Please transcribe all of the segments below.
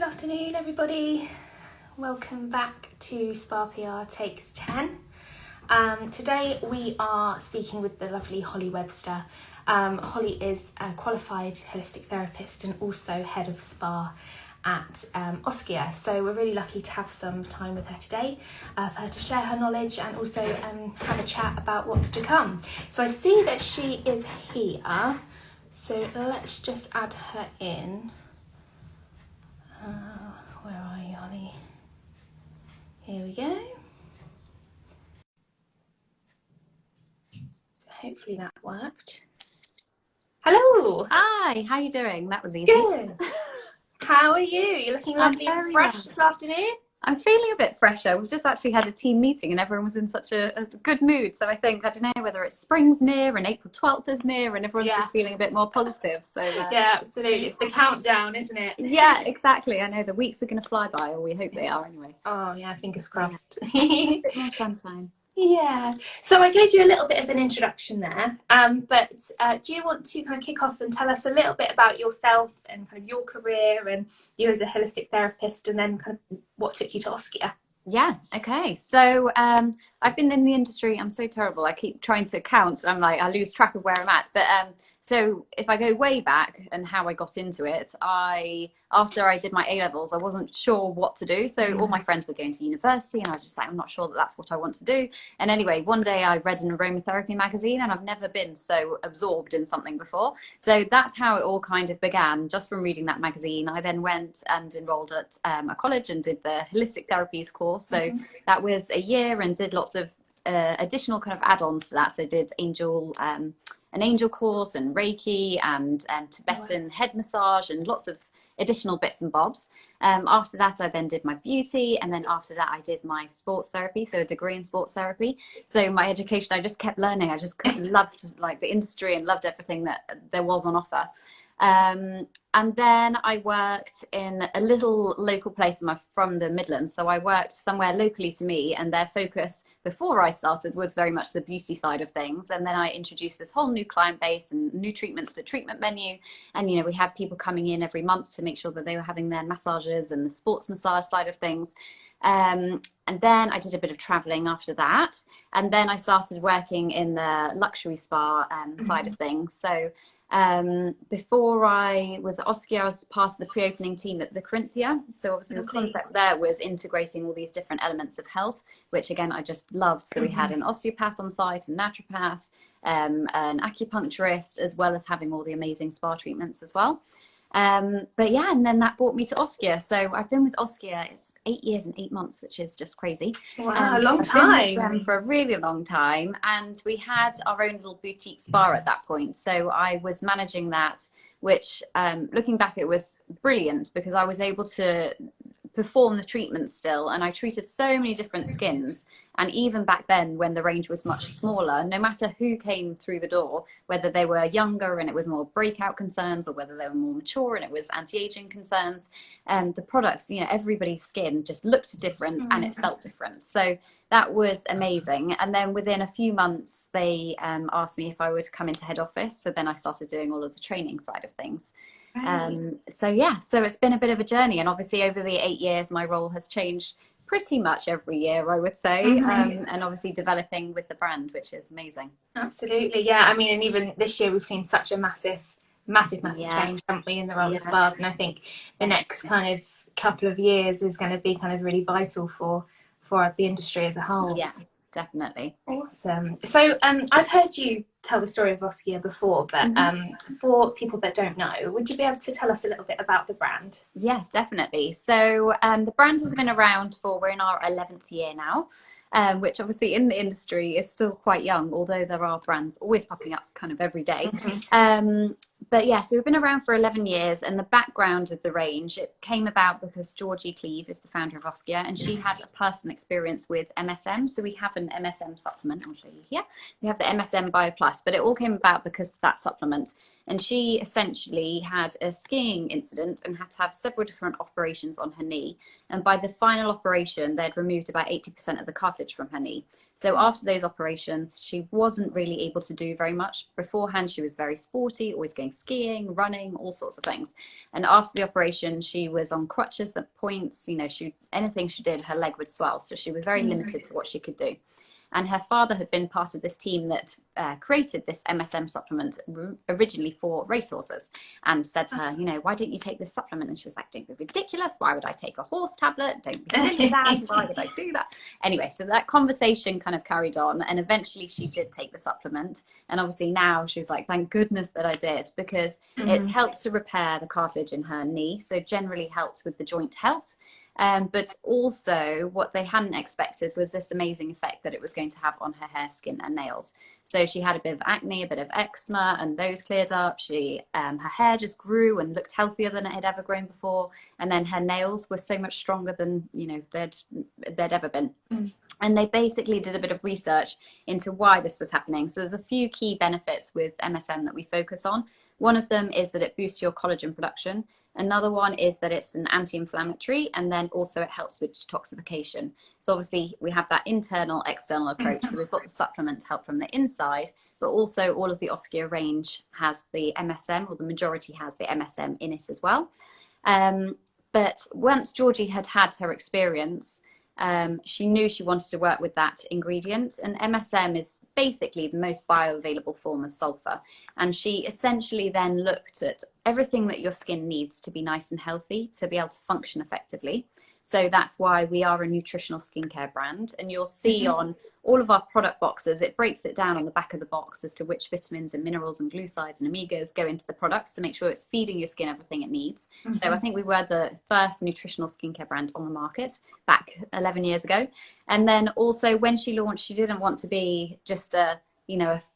Good afternoon, everybody. Welcome back to Spa PR Takes 10. Today we are speaking with the lovely Holly Webster. Holly is a qualified holistic therapist and also head of spa at Oskia. So we're really lucky to have some time with her today for her to share her knowledge and also have a chat about what's to come. So I see that she is here. So let's just add her in. Where are you, Holly? Here we go. So hopefully that worked. Hello. Hi, how are you doing? That was easy. Good. How are you? You're looking lovely and fresh this afternoon. I'm feeling a bit fresher. We've just actually had a team meeting and everyone was in such a good mood. So I think, I don't know whether it's spring's near and April 12th is near and everyone's just feeling a bit more positive. So yeah, absolutely. It's the countdown, isn't it? Yeah, exactly. I know the weeks are going to fly by, or we hope they are anyway. Oh yeah, fingers crossed. A bit more sunshine. Yeah, so I gave you a little bit of an introduction there, but do you want to kind of kick off and tell us a little bit about yourself and kind of your career and you as a holistic therapist, and then kind of what took you to Oskia? Yeah, okay. So I've been in the industry. I'm so terrible. I keep trying to count and I'm like, I lose track of where I'm at. But so if I go way back and how I got into it, after I did my A-levels, I wasn't sure what to do. So all my friends were going to university and I was just like, I'm not sure that that's what I want to do. And anyway, one day I read an aromatherapy magazine and I've never been so absorbed in something before. So that's how it all kind of began, just from reading that magazine. I then went and enrolled at a college and did the holistic therapies course. So that was a year and did lots of additional kind of add-ons to that. So did an angel course and Reiki and Tibetan head massage and lots of additional bits and bobs. After that, I then did my beauty, and then after that, I did my sports therapy, so a degree in sports therapy. So my education, I just kept learning. I just loved like the industry and loved everything that there was on offer. And then I worked in a little local place. I'm from the Midlands, so I worked somewhere locally to me, and their focus before I started was very much the beauty side of things. And then I introduced this whole new client base and new treatments, the treatment menu. And, you know, we had people coming in every month to make sure that they were having their massages and the sports massage side of things. And then I did a bit of traveling after that. And then I started working in the luxury spa side of things. So before I was at Oskia, I was part of the pre-opening team at the Corinthia. So obviously the concept there was integrating all these different elements of health, which again, I just loved. So we had an osteopath on site, a naturopath, an acupuncturist, as well as having all the amazing spa treatments as well. But yeah, and then that brought me to Oskia. So I've been with Oskia, it's 8 years and 8 months, which is just crazy. Wow, a long so I've been with time. them for a really long time. And we had our own little boutique spa at that point. So I was managing that, which looking back, it was brilliant because I was able to perform the treatment still, and I treated so many different skins. And even back then, when the range was much smaller, no matter who came through the door, whether they were younger and it was more breakout concerns, or whether they were more mature and it was anti-aging concerns, the products, you know, everybody's skin just looked different and it felt different. So that was amazing. And then within a few months, they asked me if I would come into head office. So then I started doing all of the training side of things. So yeah, so it's been a bit of a journey, and obviously over the 8 years my role has changed pretty much every year, I would say. And obviously developing with the brand, which is amazing. Absolutely, yeah. I mean, and even this year we've seen such a massive change, haven't we, in the role of spas, and I think the next kind of couple of years is going to be kind of really vital for the industry as a whole. Yeah, definitely. Awesome. So I've heard you tell the story of Oskia before, but for people that don't know, would you be able to tell us a little bit about the brand? Yeah, definitely. So the brand has been around we're in our 11th year now, which obviously in the industry is still quite young, although there are brands always popping up kind of every day. But yeah, so we've been around for 11 years, and the background of the range, it came about because Georgie Cleve is the founder of Oskia, and she had a personal experience with MSM. So we have an MSM supplement, I'll show you here. We have the MSM Bio Plus, but it all came about because of that supplement. And she essentially had a skiing incident and had to have several different operations on her knee. And by the final operation, they'd removed about 80% of the cartilage from her knee. So after those operations, she wasn't really able to do very much. Beforehand, she was very sporty, always going skiing, running, all sorts of things. And after the operation, she was on crutches at points. You know, anything she did, her leg would swell. So she was very limited to what she could do. And her father had been part of this team that created this MSM supplement originally for racehorses, and said to her, you know, why don't you take this supplement? And she was like, don't be ridiculous. Why would I take a horse tablet? Don't be silly, Dad. Why would I do that? Anyway, so that conversation kind of carried on, and eventually she did take the supplement. And obviously now she's like, thank goodness that I did, because it's helped to repair the cartilage in her knee. So generally helped with the joint health. But also what they hadn't expected was this amazing effect that it was going to have on her hair, skin and nails. So she had a bit of acne, a bit of eczema, and those cleared up. Her hair just grew and looked healthier than it had ever grown before. And then her nails were so much stronger than, you know, they'd ever been. And they basically did a bit of research into why this was happening. So there's a few key benefits with MSM that we focus on. One of them is that it boosts your collagen production. Another one is that it's an anti-inflammatory, and then also it helps with detoxification. So obviously we have that internal, external approach. So we've got the supplement to help from the inside, but also all of the Oskia range has the MSM, or the majority has the MSM in it as well. But once Georgie had had her experience, she knew she wanted to work with that ingredient, and MSM is basically the most bioavailable form of sulfur. And she essentially then looked at everything that your skin needs to be nice and healthy, to be able to function effectively. So that's why we are a nutritional skincare brand, and you'll see on all of our product boxes, it breaks it down on the back of the box as to which vitamins and minerals and glucides and omegas go into the products to make sure it's feeding your skin everything it needs. So I think we were the first nutritional skincare brand on the market back 11 years ago. And then also when she launched, she didn't want to be just a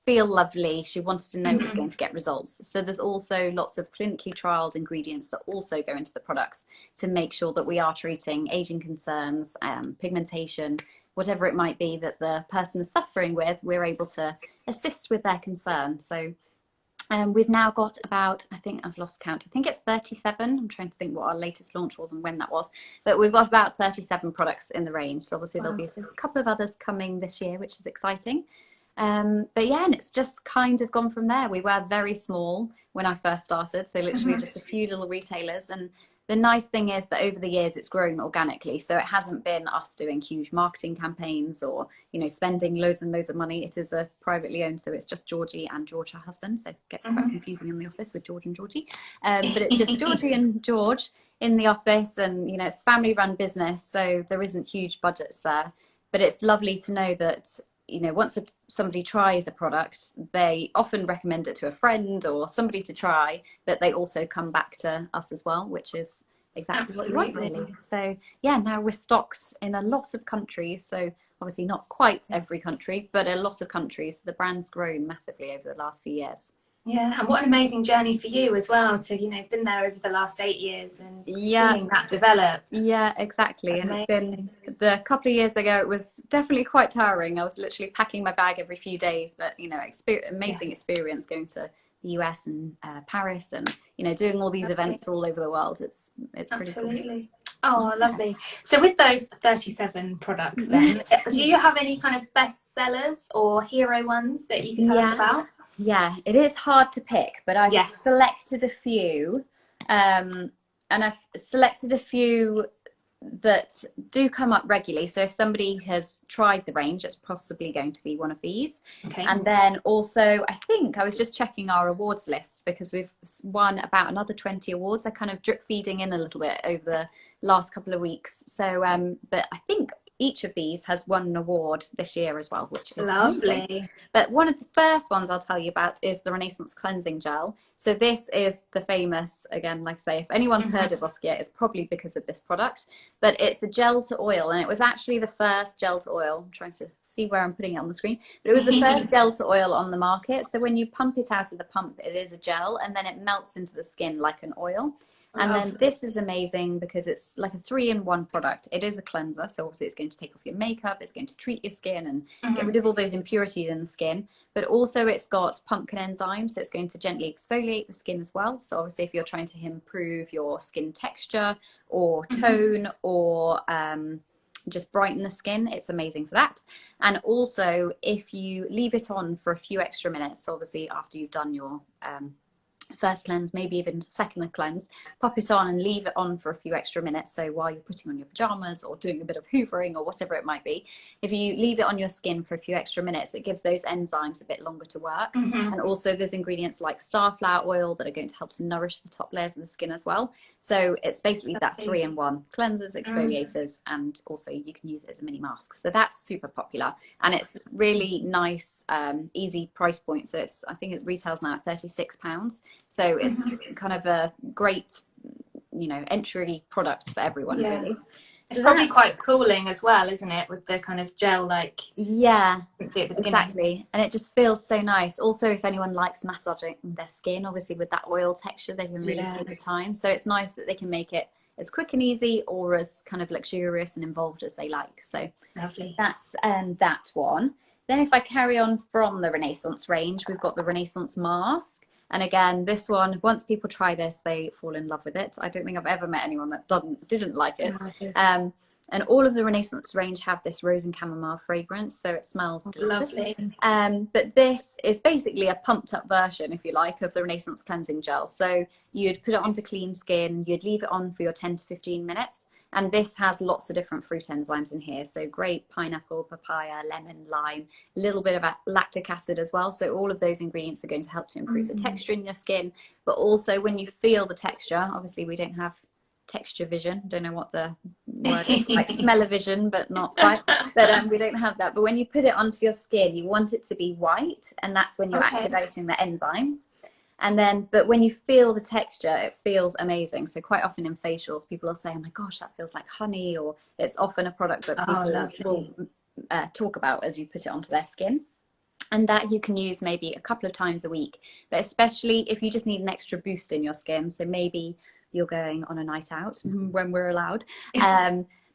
feel lovely. She wanted to know it was going to get results. So there's also lots of clinically trialed ingredients that also go into the products to make sure that we are treating aging concerns, pigmentation, whatever it might be that the person is suffering with. We're able to assist with their concern. So we've now got about, I think I've lost count, I think it's 37. I'm trying to think what our latest launch was and when that was, but we've got about 37 products in the range. So obviously there'll be a couple of others coming this year, which is exciting. But yeah, and it's just kind of gone from there. We were very small when I first started, so literally just a few little retailers. And the nice thing is that over the years it's grown organically. So it hasn't been us doing huge marketing campaigns or, spending loads and loads of money. It is a privately owned, so it's just Georgie and George, her husband. So it gets quite confusing in the office with George and Georgie. But it's just Georgie and George in the office, and, it's family run business. So there isn't huge budgets there, but it's lovely to know that once somebody tries a product, they often recommend it to a friend or somebody to try, but they also come back to us as well, which is exactly what you want, really. So yeah, now we're stocked in a lot of countries. So obviously not quite every country, but a lot of countries. The brand's grown massively over the last few years. Yeah, and what an amazing journey for you as well to, been there over the last 8 years and seeing that develop. Yeah, exactly. And it's been, the couple of years ago, it was definitely quite tiring. I was literally packing my bag every few days, but, amazing experience going to the US and Paris and, doing all these events all over the world. It's Absolutely. Pretty cool. Oh, lovely. So with those 37 products then, do you have any kind of best sellers or hero ones that you can tell us about? Yeah, it is hard to pick, but I've selected a few, and I've selected a few that do come up regularly. So if somebody has tried the range, it's possibly going to be one of these. Okay. And then also, I think I was just checking our awards list because we've won about another 20 awards. They're kind of drip feeding in a little bit over the last couple of weeks. So, but I think each of these has won an award this year as well, which is lovely. Amazing. But one of the first ones I'll tell you about is the Renaissance Cleansing Gel. So this is the famous, again, like I say, if anyone's heard of Oskia, it's probably because of this product, but it's a gel to oil, and it was actually the first gel to oil. I'm trying to see where I'm putting it on the screen, but it was the first gel to oil on the market. So when you pump it out of the pump, it is a gel, and then it melts into the skin like an oil. And then this is amazing because it's like a 3-in-1 product. It is a cleanser, so obviously it's going to take off your makeup, it's going to treat your skin and get rid of all those impurities in the skin. But also it's got pumpkin enzymes, so it's going to gently exfoliate the skin as well. So obviously if you're trying to improve your skin texture or tone or just brighten the skin. It's amazing for that. And also, if you leave it on for a few extra minutes, obviously after you've done your first cleanse, maybe even second cleanse, pop it on and leave it on for a few extra minutes. So while you're putting on your pajamas or doing a bit of hoovering or whatever it might be, if you leave it on your skin for a few extra minutes, it gives those enzymes a bit longer to work. And also there's ingredients like starflower oil that are going to help to nourish the top layers of the skin as well. So it's basically that 3-in-1: cleansers, exfoliators, and also you can use it as a mini mask. So that's super popular, and it's really nice, easy price point. So it's, I think it retails now at £36. So it's kind of a great, you know, entry product for everyone, really. It's probably quite cooling as well, isn't it, with the kind of gel like. Yeah, exactly. And it just feels so nice. Also, if anyone likes massaging their skin, obviously with that oil texture, they can really take the time. So it's nice that they can make it as quick and easy or as kind of luxurious and involved as they like. So lovely. That's that one. Then if I carry on from the Renaissance range, we've got the Renaissance mask. And again, this one, once people try this, they fall in love with it. I don't think I've ever met anyone that didn't like it. And all of the Renaissance range have this rose and chamomile fragrance, so it smells delicious. Lovely. But this is basically a pumped up version, if you like, of the Renaissance cleansing gel. So you'd put it onto clean skin, you'd leave it on for your 10 to 15 minutes. And this has lots of different fruit enzymes in here. So grape, pineapple, papaya, lemon, lime, a little bit of lactic acid as well. So all of those ingredients are going to help to improve the texture in your skin. But also when you feel the texture, obviously we don't have texture vision. Don't know what the word is, like smell-o-vision, but not quite. But we don't have that. But when you put it onto your skin, you want it to be white. And that's when you're activating the enzymes. And then, but when you feel the texture, it feels amazing. So quite often in facials, people will say, oh my gosh, that feels like honey, or it's often a product that people will talk about as you put it onto their skin. And that you can use maybe a couple of times a week, but especially if you just need an extra boost in your skin. So maybe you're going on a night out when we're allowed.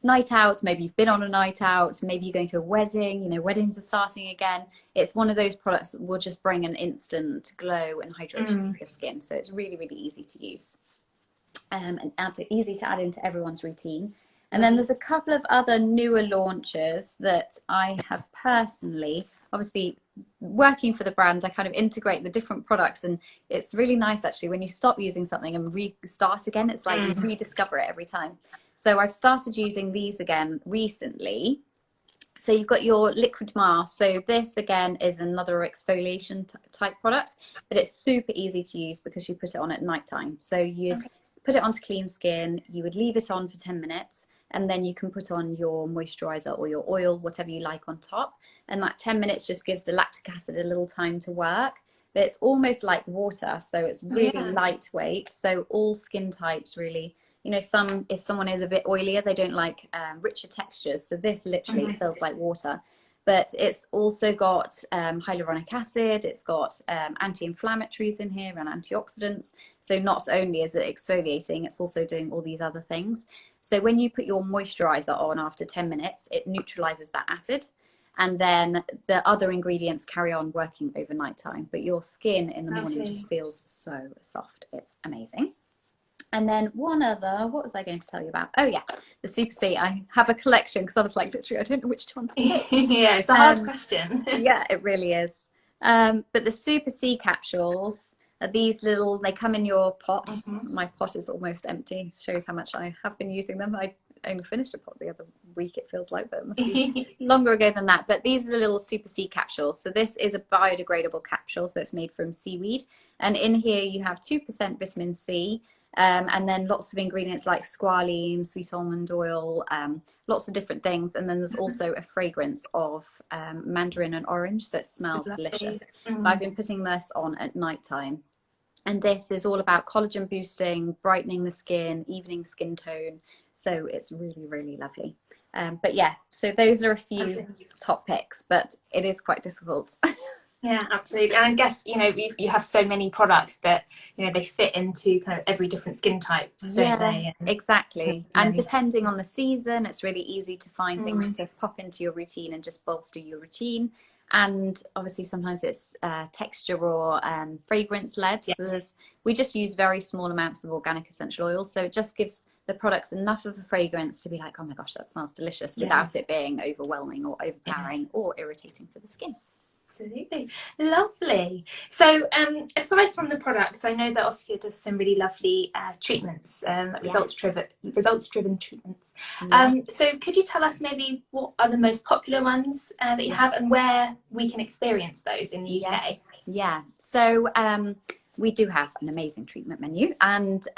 Night out, maybe you've been on a night out, maybe you're going to a wedding, you know, weddings are starting again. It's one of those products that will just bring an instant glow and hydration to your skin. So it's really, really easy to use and easy to add into everyone's routine. And then there's a couple of other newer launches that I have personally, obviously working for the brand, I kind of integrate the different products, and it's really nice actually when you stop using something and restart again. It's like you rediscover it every time. So I've started using these again recently. So you've got your liquid mask. So this again is another exfoliation type product, but it's super easy to use because you put it on at nighttime. So you'd put it onto clean skin, you would leave it on for 10 minutes, and then you can put on your moisturizer or your oil, whatever you like, on top. And that 10 minutes just gives the lactic acid a little time to work. But it's almost like water, so it's really lightweight. So all skin types really, you know, if someone is a bit oilier, they don't like richer textures. So this literally feels like water. But it's also got hyaluronic acid, it's got anti-inflammatories in here and antioxidants. So not only is it exfoliating, it's also doing all these other things. So when you put your moisturizer on after 10 minutes, it neutralizes that acid. And then the other ingredients carry on working overnight time. But your skin in the morning just feels so soft. It's amazing. And then one other, what was I going to tell you about? Oh yeah, the Super C. I have a collection because I was like, literally, I don't know which one to pick. Yeah, it's a hard question. Yeah, it really is. But the Super C capsules are these little, they come in your pot. My pot is almost empty. Shows how much I have been using them. I only finished a pot the other week, it feels like, but it must be longer ago than that. But these are the little Super C capsules. So this is a biodegradable capsule, so it's made from seaweed. And in here you have 2% vitamin C, and then lots of ingredients like squalene, sweet almond oil, lots of different things. And then there's also a fragrance of mandarin and orange, so it smells delicious. So I've been putting this on at night time. And this is all about collagen boosting, brightening the skin, evening skin tone. So it's really, really lovely. But yeah, so those are a few top picks, but it is quite difficult. Yeah, absolutely. And I guess, you know, you have so many products that, you know, they fit into kind of every different skin type, don't they? And exactly. And depending on the season, it's really easy to find things to pop into your routine and just bolster your routine. And obviously sometimes it's texture or fragrance led. So we just use very small amounts of organic essential oils. So it just gives the product's enough of a fragrance to be like, oh my gosh, that smells delicious, without it being overwhelming or overpowering or irritating for the skin. Absolutely. Lovely. So aside from the products, I know that Oskia does some really lovely treatments, results-driven treatments. So could you tell us maybe what are the most popular ones that you have, and where we can experience those in the UK? So we do have an amazing treatment menu, and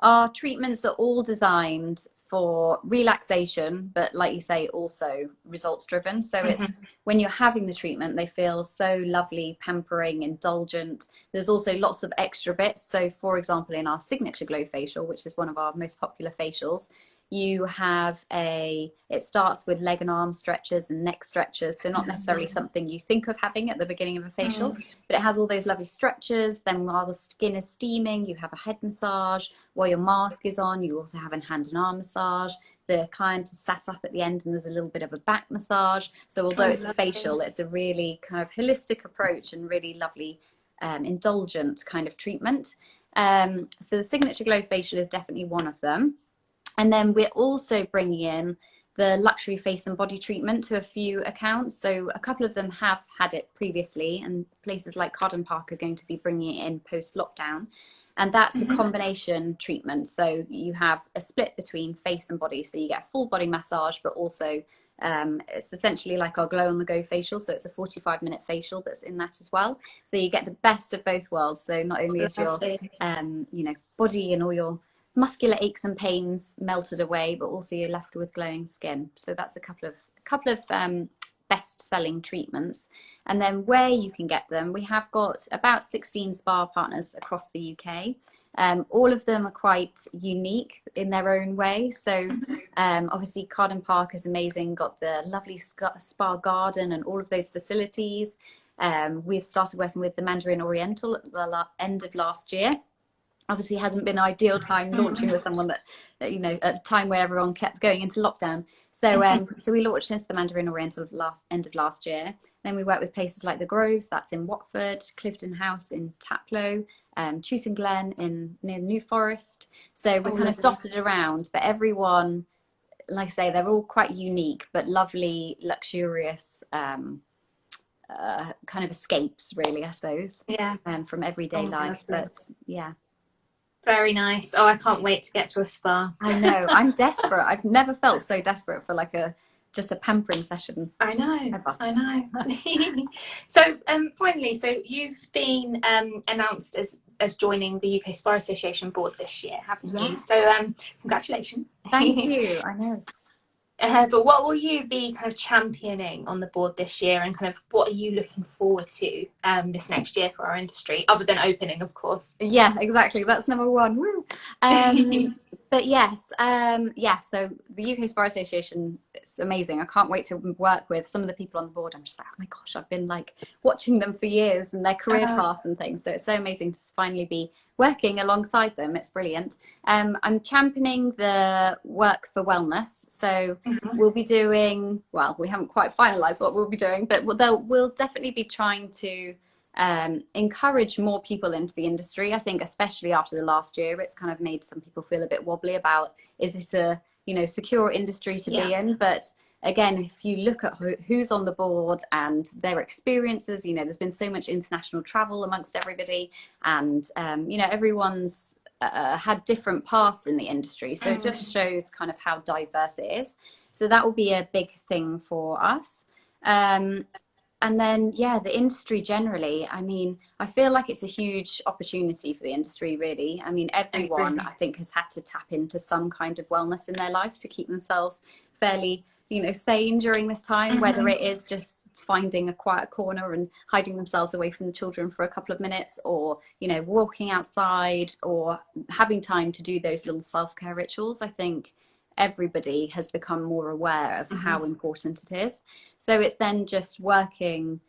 our treatments are all designed for relaxation, but like you say, also results driven. So it's when you're having the treatment, they feel so lovely, pampering, indulgent. There's also lots of extra bits. So for example, in our signature glow facial, which is one of our most popular facials, you have it starts with leg and arm stretches and neck stretches. So not necessarily something you think of having at the beginning of a facial, but it has all those lovely stretches. Then while the skin is steaming, you have a head massage. While your mask is on, you also have a hand and arm massage. The client is sat up at the end and there's a little bit of a back massage. So although it's a facial, it's a really kind of holistic approach and really lovely indulgent kind of treatment. So the signature glow facial is definitely one of them. And then we're also bringing in the luxury face and body treatment to a few accounts. So a couple of them have had it previously, and places like Carden Park are going to be bringing it in post-lockdown. And that's a combination treatment. So you have a split between face and body. So you get a full body massage, but also it's essentially like our glow on the go facial. So it's a 45-minute facial that's in that as well. So you get the best of both worlds. So not only is your, body and all your muscular aches and pains melted away, but also you're left with glowing skin. So that's a couple of best-selling treatments. And then where you can get them, we have got about 16 spa partners across the UK. All of them are quite unique in their own way. So obviously Carden Park is amazing, got the lovely spa garden and all of those facilities. We've started working with the Mandarin Oriental at the end of last year. Obviously hasn't been an ideal time launching with someone that at a time where everyone kept going into lockdown. So so we launched into the Mandarin Oriental end of last year. Then we worked with places like the Groves, that's in Watford, Clifton House in Taplow, Chewton Glen near New Forest. So we're kind of dotted around, but everyone, like I say, they're all quite unique, but lovely, luxurious kind of escapes, really, I suppose. From everyday life. But yeah. Very nice. Oh, I can't wait to get to a spa. I know. I'm desperate. I've never felt so desperate for like just a pampering session. I know. So finally, so you've been announced as joining the UK Spa Association board this year, haven't you? So congratulations. Thank you. I know. But what will you be kind of championing on the board this year, and kind of what are you looking forward to this next year for our industry, other than opening, of course? Yeah, exactly. That's number one. Woo. But yes, so the UK Spa Association, it's amazing. I can't wait to work with some of the people on the board. I'm just like, oh my gosh, I've been like watching them for years and their career paths and things. So it's so amazing to finally be working alongside them. It's brilliant. I'm championing the work for wellness. So we'll be doing, well, we haven't quite finalized what we'll be doing, but we'll definitely be trying to encourage more people into the industry. I think especially after the last year, it's kind of made some people feel a bit wobbly about, is this a secure industry to be in? But again, if you look at who's on the board and their experiences, there's been so much international travel amongst everybody, and everyone's had different paths in the industry, so it just shows kind of how diverse it is. So that will be a big thing for us. And then, the industry generally, I mean, I feel like it's a huge opportunity for the industry, really. I mean, everyone, I think, has had to tap into some kind of wellness in their life to keep themselves fairly, sane during this time, whether it is just finding a quiet corner and hiding themselves away from the children for a couple of minutes, or, walking outside, or having time to do those little self-care rituals. I think everybody has become more aware of how important it is. So it's then just working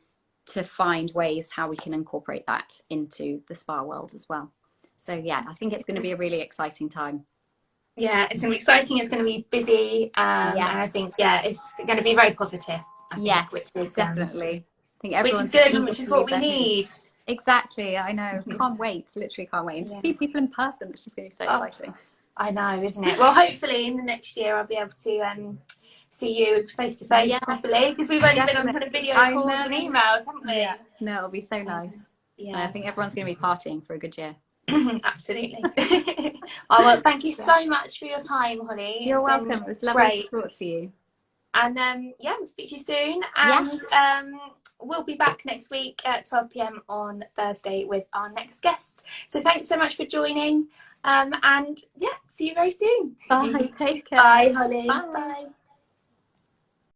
to find ways how we can incorporate that into the spa world as well. So I think it's going to be a really exciting time. Yeah, it's going to be exciting. It's going to be busy. And I think, it's going to be very positive. Which is definitely. I think which is good, and which is what we need. Exactly. I know. Can't wait. Literally can't wait. And to see people in person, it's just going to be so exciting. I know, isn't it? Well, hopefully in the next year I'll be able to see you face to face properly, because we've only been on kind of video calls and emails, haven't we? Yeah. No, it'll be so nice. Yeah. I think everyone's going to be partying for a good year. Absolutely. Oh, well, thank you so much for your time, Holly. You're welcome. It was lovely to talk to you. And yeah, we'll speak to you soon. And we'll be back next week at 12 p.m. on Thursday with our next guest. So thanks so much for joining. And yeah, see you very soon. Bye. Take care. Bye, Holly. Bye. Bye.